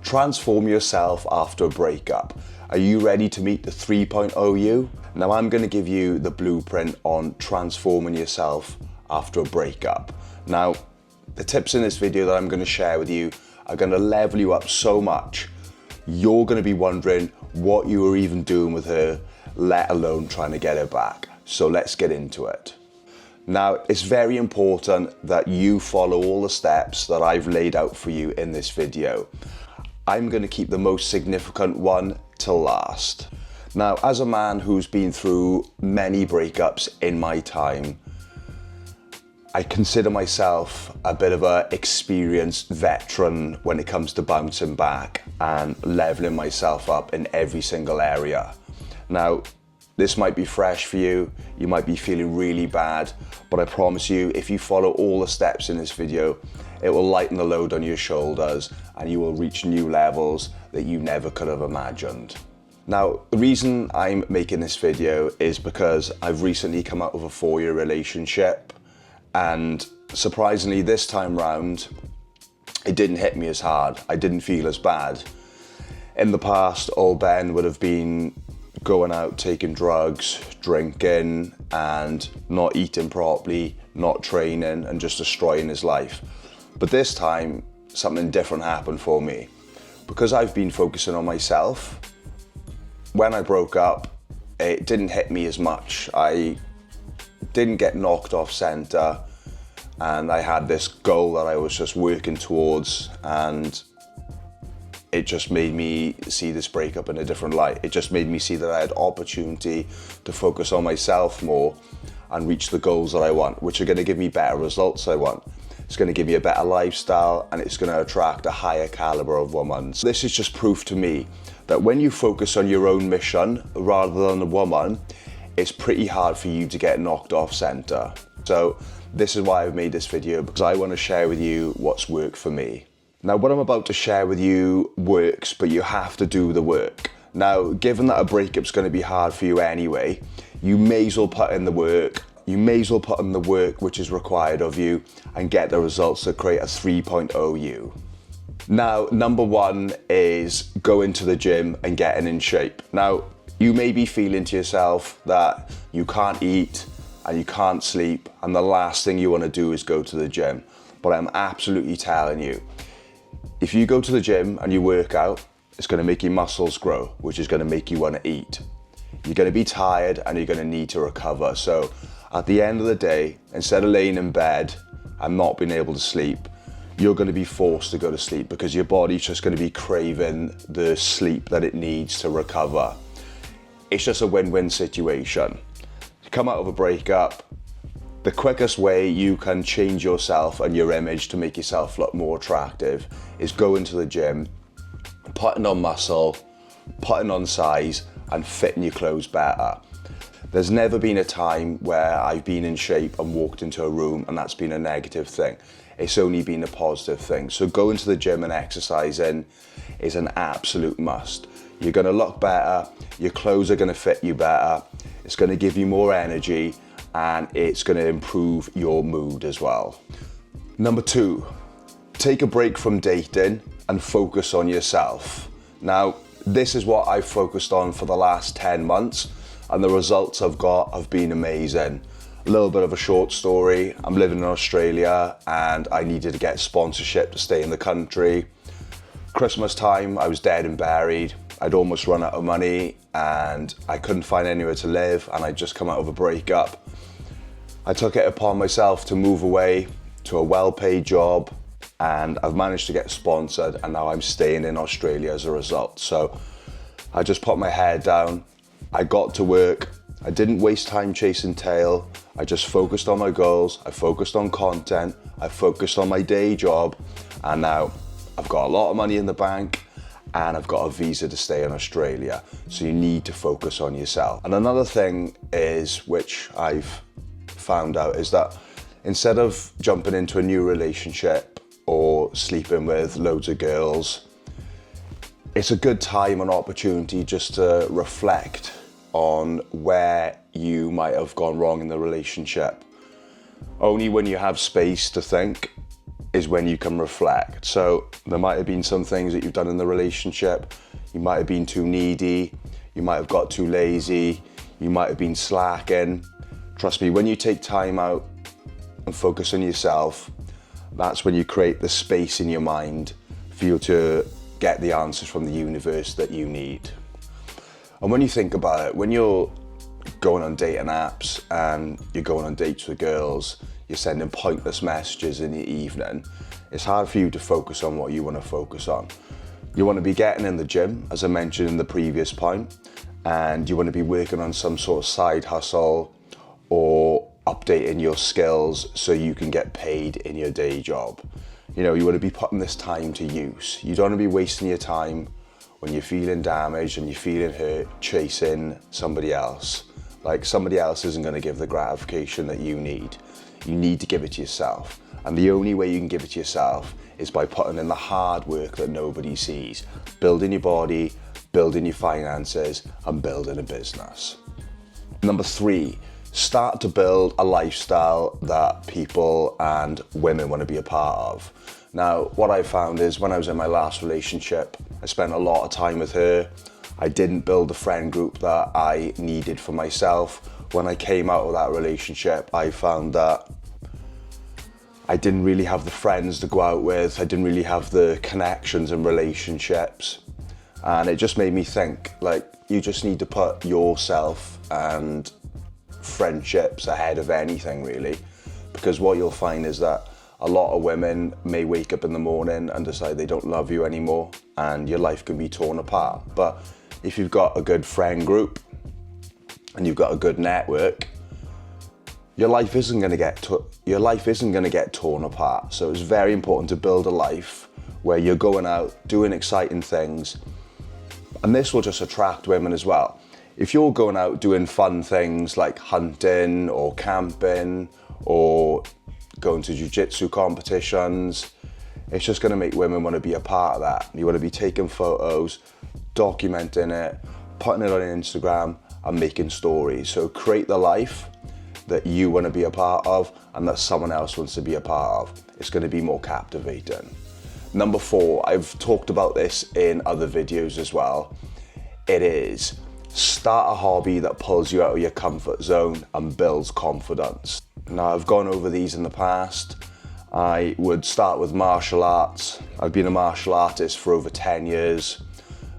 Transform yourself after a breakup. Are you ready to meet the 3.0 you? Now I'm going to give you the blueprint on transforming yourself after a breakup. Now, the tips in this video that I'm going to share with you are going to level you up so much, you're going to be wondering what you were even doing with her, let alone trying to get her back. So let's get into it. Now, it's very important that you follow all the steps that I've laid out for you in this video. I'm going to keep the most significant one till last. Now, as a man who's been through many breakups in my time, I consider myself a bit of an experienced veteran when it comes to bouncing back and leveling myself up in every single area. Now, this might be fresh for you, you might be feeling really bad, but I promise you, if you follow all the steps in this video, it will lighten the load on your shoulders and you will reach new levels that you never could have imagined. Now, the reason I'm making this video is because I've recently come out of a 4-year relationship, and surprisingly this time round, it didn't hit me as hard. I didn't feel as bad. In the past, old Ben would have been going out, taking drugs, drinking, and not eating properly, not training, and just destroying his life. But this time, something different happened for me. Because I've been focusing on myself, when I broke up, it didn't hit me as much. I didn't get knocked off center, and I had this goal that I was just working towards, and it just made me see this breakup in a different light. It just made me see that I had opportunity to focus on myself more and reach the goals that I want, which are going to give me better results I want. It's going to give me a better lifestyle, and it's going to attract a higher caliber of woman. So this is just proof to me that when you focus on your own mission rather than a woman, it's pretty hard for you to get knocked off center. So this is why I've made this video, because I want to share with you what's worked for me. Now, what I'm about to share with you works, but you have to do the work. Now, given that a breakup's going to be hard for you anyway, you may as well put in the work. You may as well put in the work which is required of you and get the results to create a 3.0 you. Now, number one is going to the gym and getting in shape. Now, you may be feeling to yourself that you can't eat and you can't sleep, and the last thing you want to do is go to the gym. But I'm absolutely telling you, if you go to the gym and you work out, it's going to make your muscles grow, which is going to make you want to eat. You're going to be tired and you're going to need to recover. So at the end of the day, instead of laying in bed and not being able to sleep, you're going to be forced to go to sleep because your body's just going to be craving the sleep that it needs to recover. It's just a win-win situation. You come out of a breakup, the quickest way you can change yourself and your image to make yourself look more attractive is going to the gym, putting on muscle, putting on size, and fitting your clothes better. There's never been a time where I've been in shape and walked into a room and that's been a negative thing. It's only been a positive thing. So going to the gym and exercising is an absolute must. You're gonna look better, your clothes are gonna fit you better, it's gonna give you more energy, and it's gonna improve your mood as well. Number two, take a break from dating and focus on yourself. Now, this is what I've focused on for the last 10 months, and the results I've got have been amazing. A little bit of a short story. I'm living in Australia and I needed to get sponsorship to stay in the country. Christmas time, I was dead and buried. I'd almost run out of money and I couldn't find anywhere to live, and I'd just come out of a breakup. I took it upon myself to move away to a well-paid job, and I've managed to get sponsored, and now I'm staying in Australia as a result. So I just put my head down, I got to work, I didn't waste time chasing tail, I just focused on my goals, I focused on content, I focused on my day job, and now I've got a lot of money in the bank and I've got a visa to stay in Australia. So you need to focus on yourself. And another thing is, which I've found out, is that instead of jumping into a new relationship or sleeping with loads of girls, it's a good time and opportunity just to reflect on where you might have gone wrong in the relationship. Only when you have space to think is when you can reflect. So there might have been some things that you've done in the relationship. You might have been too needy. You might have got too lazy. You might have been slacking. Trust me, when you take time out and focus on yourself, that's when you create the space in your mind for you to get the answers from the universe that you need. And when you think about it, when you're going on dating apps and you're going on dates with girls, you're sending pointless messages in the evening, it's hard for you to focus on what you want to focus on. You want to be getting in the gym, as I mentioned in the previous point, and you want to be working on some sort of side hustle or updating your skills so you can get paid in your day job. You know, you want to be putting this time to use. You don't want to be wasting your time when you're feeling damaged and you're feeling hurt chasing somebody else. Like, somebody else isn't going to give the gratification that you need. You need to give it to yourself. And the only way you can give it to yourself is by putting in the hard work that nobody sees. Building your body, building your finances, and building a business. Number 3, start to build a lifestyle that people and women want to be a part of. Now, what I found is when I was in my last relationship, I spent a lot of time with her. I didn't build the friend group that I needed for myself. When I came out of that relationship, I found that I didn't really have the friends to go out with. I didn't really have the connections and relationships. And it just made me think, like, you just need to put yourself and friendships ahead of anything, really. Because what you'll find is that a lot of women may wake up in the morning and decide they don't love you anymore, and your life can be torn apart. But if you've got a good friend group and you've got a good network, your life isn't going to get torn apart. So it's very important to build a life where you're going out, doing exciting things, and this will just attract women as well. If you're going out doing fun things like hunting or camping or going to jiu-jitsu competitions, it's just going to make women want to be a part of that. You want to be taking photos, documenting it, putting it on Instagram and making stories. So create the life that you want to be a part of and that someone else wants to be a part of. It's going to be more captivating. Number 4, I've talked about this in other videos as well. It is start a hobby that pulls you out of your comfort zone and builds confidence. Now, I've gone over these in the past. I would start with martial arts. I've been a martial artist for over 10 years.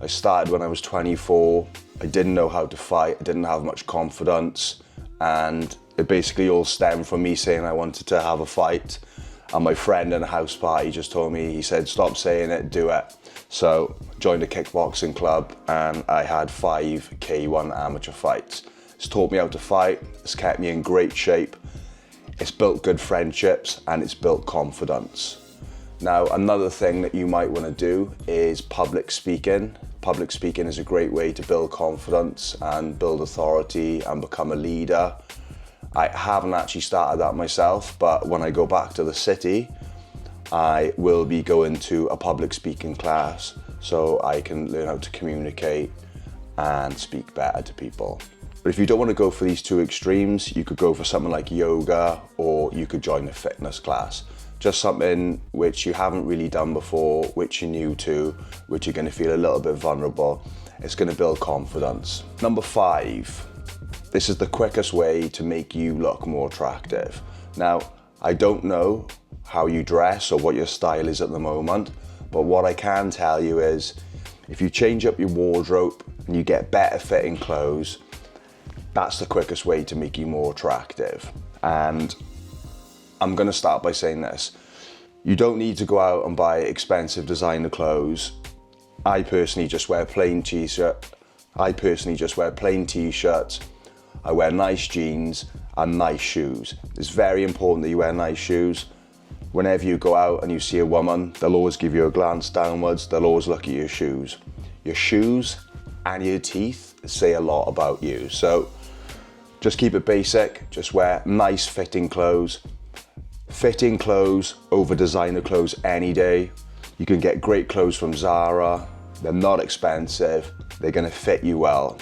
I started when I was 24. I didn't know how to fight. I didn't have much confidence. And it basically all stemmed from me saying I wanted to have a fight. And my friend in a house party just told me, he said, stop saying it, do it. So joined a kickboxing club and I had 5 K1 amateur fights. It's taught me how to fight. It's kept me in great shape. It's built good friendships and it's built confidence. Now, another thing that you might want to do is public speaking. Public speaking is a great way to build confidence and build authority and become a leader. I haven't actually started that myself, but when I go back to the city, I will be going to a public speaking class so I can learn how to communicate and speak better to people. But if you don't want to go for these 2 extremes, you could go for something like yoga or you could join a fitness class. Just something which you haven't really done before, which you're new to, which you're going to feel a little bit vulnerable. It's going to build confidence. Number 5, this is the quickest way to make you look more attractive. Now, I don't know how you dress or what your style is at the moment, but what I can tell you is if you change up your wardrobe and you get better fitting clothes, that's the quickest way to make you more attractive. And I'm going to start by saying this. You don't need to go out and buy expensive designer clothes. I personally just wear plain t-shirts. I wear nice jeans and nice shoes. It's very important that you wear nice shoes. Whenever you go out and you see a woman, they'll always give you a glance downwards. They'll always look at your shoes. Your shoes and your teeth say a lot about you. So just keep it basic. Just wear nice fitting clothes. Fitting clothes over designer clothes any day. You can get great clothes from Zara. They're not expensive. They're going to fit you well.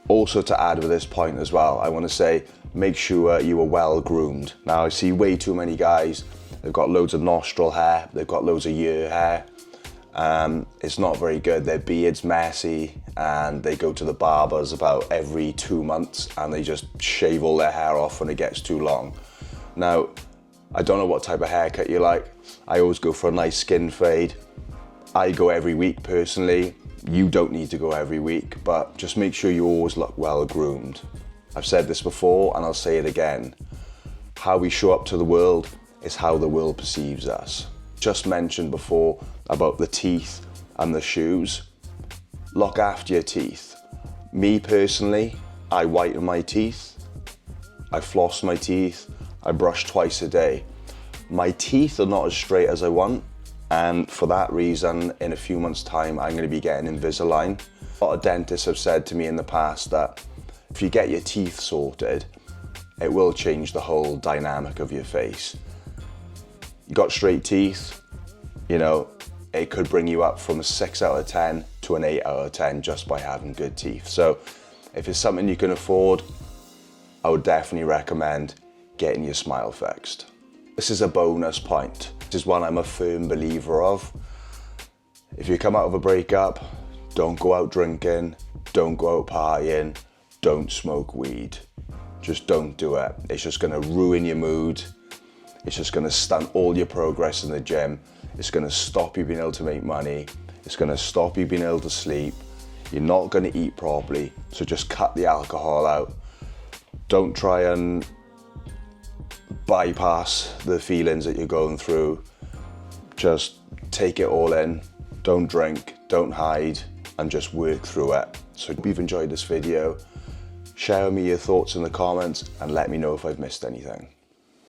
Also, to add with this point as well, I want to say make sure you are well groomed. Now, I see way too many guys They've got loads of nostril hair, they've got loads of ear hair. It's not very good. Their beard's messy, and they go to the barbers about every 2 months and they just shave all their hair off when it gets too long. Now, I don't know what type of haircut you like. I always go for a nice skin fade. I go every week personally. You don't need to go every week, but just make sure you always look well groomed. I've said this before and I'll say it again. How we show up to the world is how the world perceives us. Just mentioned before about the teeth and the shoes. Look after your teeth. Me personally, I whiten my teeth, I floss my teeth, I brush twice a day. My teeth are not as straight as I want, and for that reason, in a few months' time, I'm going to be getting Invisalign. A lot of dentists have said to me in the past that if you get your teeth sorted, it will change the whole dynamic of your face. You got straight teeth, you know, it could bring you up from a 6 out of 10 to an 8 out of 10 just by having good teeth. So if it's something you can afford, I would definitely recommend getting your smile fixed. This is a bonus point. This is one I'm a firm believer of. If you come out of a breakup, don't go out drinking, don't go out partying, don't smoke weed. Just don't do it. It's just gonna ruin your mood. It's just gonna stunt all your progress in the gym. It's gonna stop you being able to make money. It's gonna stop you being able to sleep. You're not gonna eat properly, so just cut the alcohol out. Don't try and bypass the feelings that you're going through. Just take it all in. Don't drink, don't hide, and just work through it. So if you've enjoyed this video, share with me your thoughts in the comments and let me know if I've missed anything.